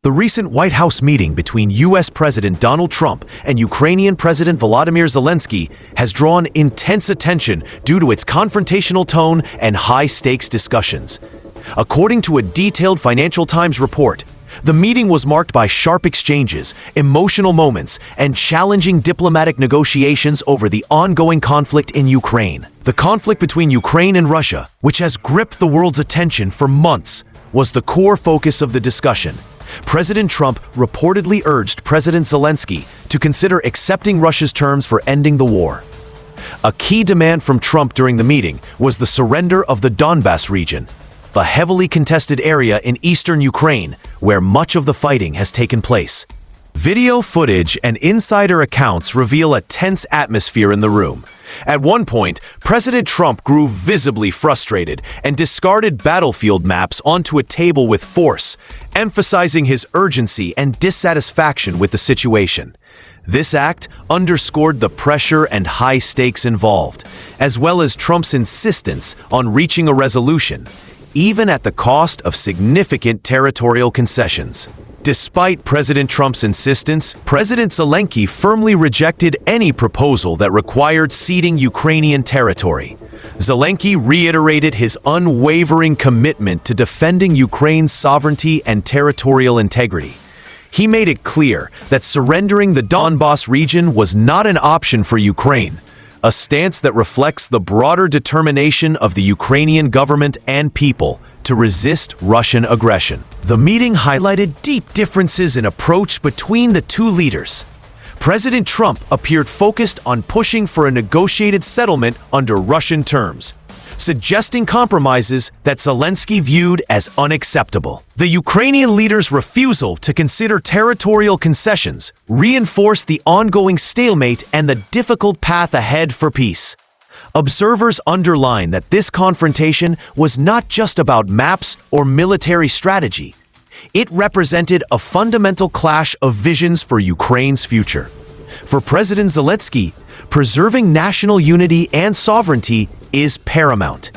The recent White House meeting between U.S. President Donald Trump and Ukrainian President Volodymyr Zelensky has drawn intense attention due to its confrontational tone and high-stakes discussions. According to a detailed Financial Times report, the meeting was marked by sharp exchanges, emotional moments, and challenging diplomatic negotiations over the ongoing conflict in Ukraine. The conflict between Ukraine and Russia, which has gripped the world's attention for months, was the core focus of the discussion. President Trump reportedly urged President Zelensky to consider accepting Russia's terms for ending the war. A key demand from Trump during the meeting was the surrender of the Donbas region, a heavily contested area in eastern Ukraine where much of the fighting has taken place. Video footage and insider accounts reveal a tense atmosphere in the room. At one point, President Trump grew visibly frustrated and discarded battlefield maps onto a table with force, emphasizing his urgency and dissatisfaction with the situation. This act underscored the pressure and high stakes involved, as well as Trump's insistence on reaching a resolution, even at the cost of significant territorial concessions. Despite President Trump's insistence, President Zelensky firmly rejected any proposal that required ceding Ukrainian territory. Zelensky reiterated his unwavering commitment to defending Ukraine's sovereignty and territorial integrity. He made it clear that surrendering the Donbas region was not an option for Ukraine, a stance that reflects the broader determination of the Ukrainian government and people to resist Russian aggression. The meeting highlighted deep differences in approach between the two leaders. President Trump appeared focused on pushing for a negotiated settlement under Russian terms, suggesting compromises that Zelensky viewed as unacceptable. The Ukrainian leader's refusal to consider territorial concessions reinforced the ongoing stalemate and the difficult path ahead for peace. Observers underline that this confrontation was not just about maps or military strategy. It represented a fundamental clash of visions for Ukraine's future. For President Zelensky, preserving national unity and sovereignty is paramount.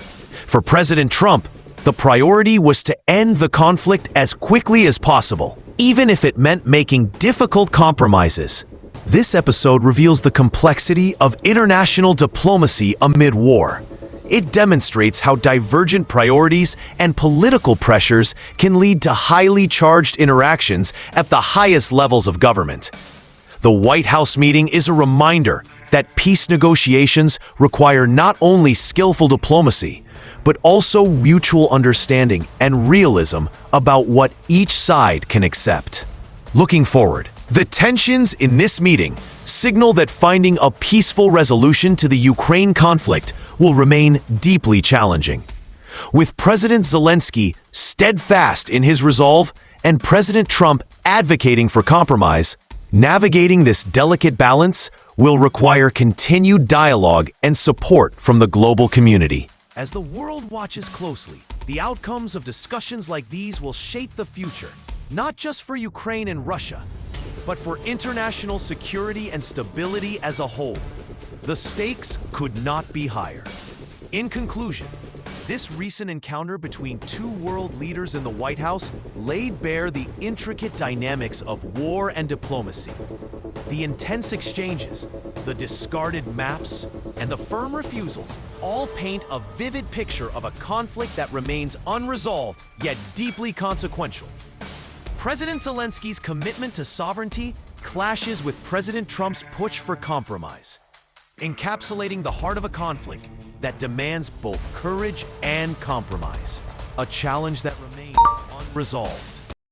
For President Trump, the priority was to end the conflict as quickly as possible, even if it meant making difficult compromises. This episode reveals the complexity of international diplomacy amid war. It demonstrates how divergent priorities and political pressures can lead to highly charged interactions at the highest levels of government. The White House meeting is a reminder that peace negotiations require not only skillful diplomacy, but also mutual understanding and realism about what each side can accept. Looking forward, the tensions in this meeting signal that finding a peaceful resolution to the Ukraine conflict will remain deeply challenging. With President Zelensky steadfast in his resolve and President Trump advocating for compromise, navigating this delicate balance will require continued dialogue and support from the global community. As the world watches closely, the outcomes of discussions like these will shape the future, not just for Ukraine and Russia, but for international security and stability as a whole. The stakes could not be higher. In conclusion, this recent encounter between two world leaders in the White House laid bare the intricate dynamics of war and diplomacy. The intense exchanges, the discarded maps, and the firm refusals all paint a vivid picture of a conflict that remains unresolved yet deeply consequential. President Zelensky's commitment to sovereignty clashes with President Trump's push for compromise, encapsulating the heart of a conflict that demands both courage and compromise, a challenge that remains unresolved.